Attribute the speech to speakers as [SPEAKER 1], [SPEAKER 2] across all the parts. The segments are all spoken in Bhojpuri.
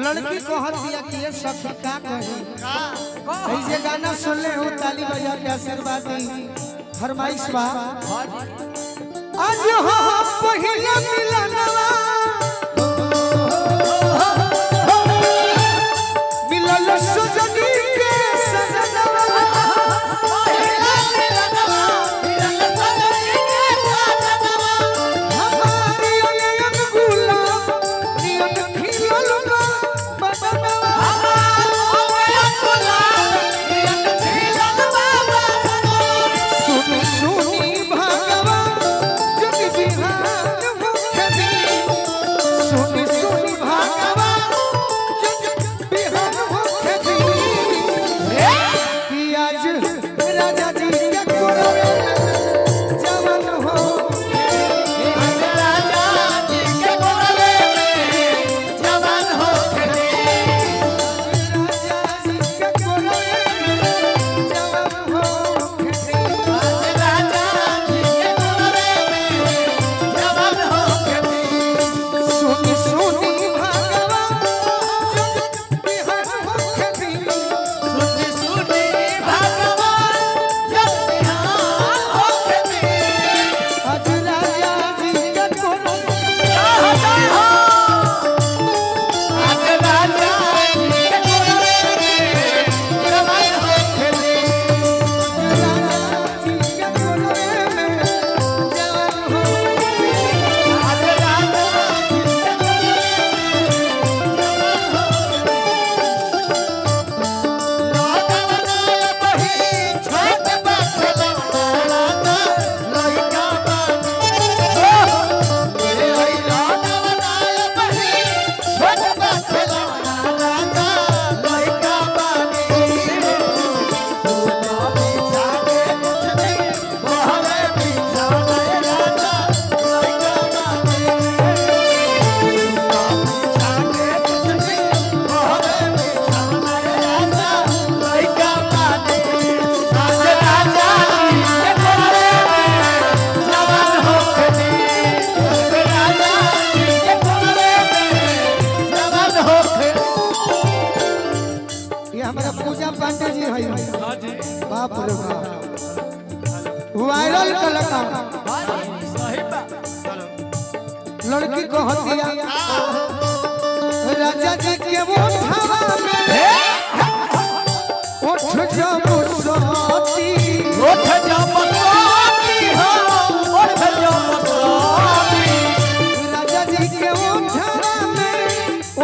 [SPEAKER 1] लड़की को हर दिया कि ये सखी का कहे ऐसे गाना सुन ले हो ताली बजा के आशीर्वाद दी फरमाइश बा आज हो पहिला मिलनवा मिलल सजनी के सजनवा पहिला मिलनवा मिलल सजनी के सजनवा हमारी अनयन गुलाब नियन खिलल बा बदनवा हमारी अनयन गुलाब नियन खिलल बा बदनवा सुनी सुनी भगवान जग बिहान मुखदी सुनी सुनी भगवान जग बिहान मुखदी कि आज राजा जी के कोरवे में जवान हो आज राजा जी के कोरवे में जवान हो राजा जी के कोरवे में जवान हो आज राजा जी के कोरवे में जवान हो सुनी सुनी भगवान जग बिहान मुखदी सुनी सुनी भगवान जग बिहान मुखदी आज राजा जी के कोरवे आज राजा जी के कोरवे में जवान होखदी राजा जी के कोरवे में जवान होखदी आज राजा जी के ये हमारा पूजा पांडे जी है बाप रे बाप वायरल कलाकार लड़की को हतिया राजा जी के ओठवा में ओठ जब सोती ओठ जब सोती हो ओठ जब सोती राजा जी के ओठवा में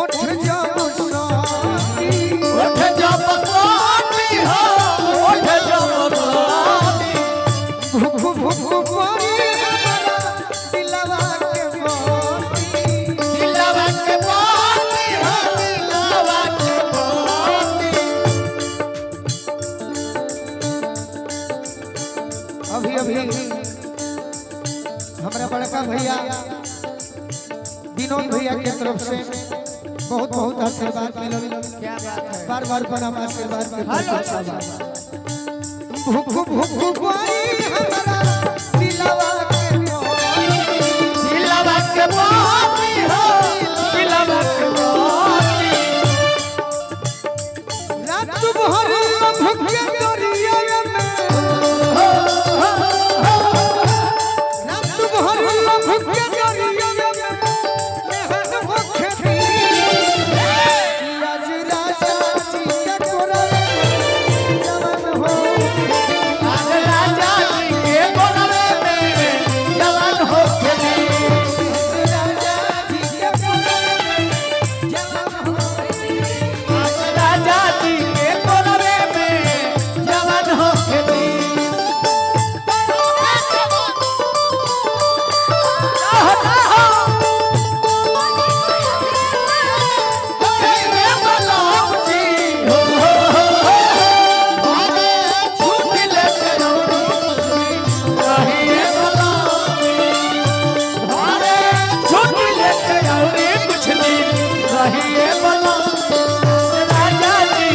[SPEAKER 1] ओठ जब सोती ओठ जब सोती हो ओठ जब सोती भूख भूख पड़ी हमारा दिलवा के मोती दिलवा के मोती हो दिलवा के मोती अभी अभी हमारा बड़का भैया विनोद भैया के तरफ से बहुत बहुत आशीर्वाद मिलल क्या बात है बार बार प्रणाम आशीर्वाद के भूख भूख पड़ी हमारा दिलवा के मोती दिलवा के मोती हो दिलवा के मोती रात भर भूखे दरिया में रात भर भूखे दरिया में मेहन मुखदी आज राजा जी के कोरवे में जवान हो आज राजा जी के कोरवे में जवान हो राजा जी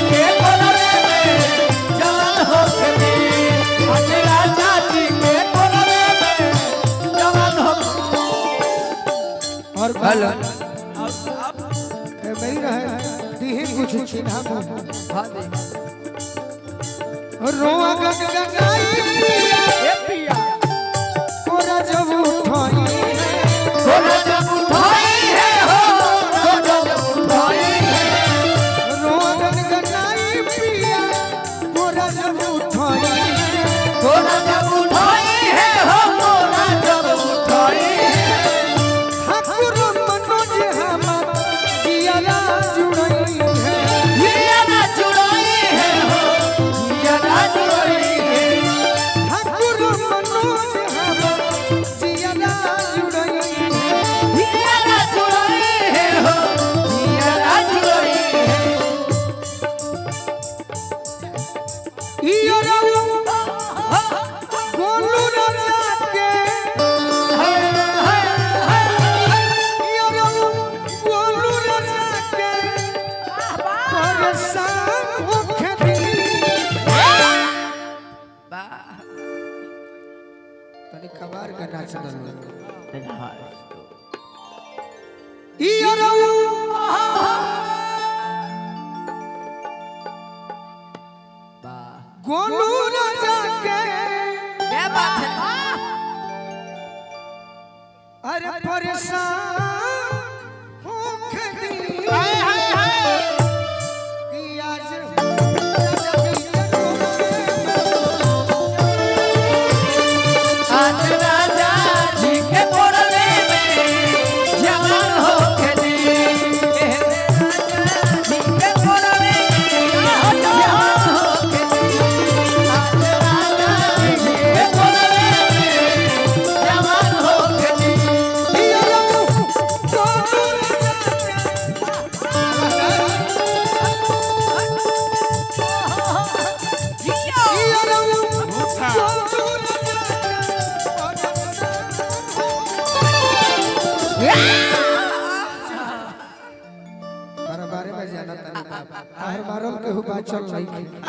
[SPEAKER 1] के कोरवे में जवान हो आज राजा जी के कोरवे में जवान हो और हेलो मेरी रहे कुछ चिन्हा रोआ गगगाई
[SPEAKER 2] ए पिया
[SPEAKER 1] कोरा जब उठाई
[SPEAKER 2] कोरा जब उठाई है हो कोरा जब उठाई
[SPEAKER 1] रोआ गगगाई पिया कोरा जब उठाई
[SPEAKER 2] कोरा जब उठाई है हो कोरा जब उठाई
[SPEAKER 1] ठाकुर मनोज हमर जियारा जुड़ई है
[SPEAKER 2] जियारा जुड़ई है हो जियारा जुड़ई है
[SPEAKER 1] ठाकुर मनोज हमर जियारा जुड़ई है
[SPEAKER 2] जियारा जुड़ई है हो जियारा जुड़ई है
[SPEAKER 1] इयो गोलू राजा के गोलू राजा के परेशान होके दी तनी कबार का नाच दलो इयो गोलू राजा के
[SPEAKER 2] क्या बात है
[SPEAKER 1] अरे परेशान होके दी कि आज राजा बीच
[SPEAKER 2] आज राजा जी के कोरले में जवान होके दी राजा जी के कोरले में जवान होके दी आज राजा जी के कोरले में जवान होके दी
[SPEAKER 1] बारे में जाना तनी हर मारल के हुआ चल नहीं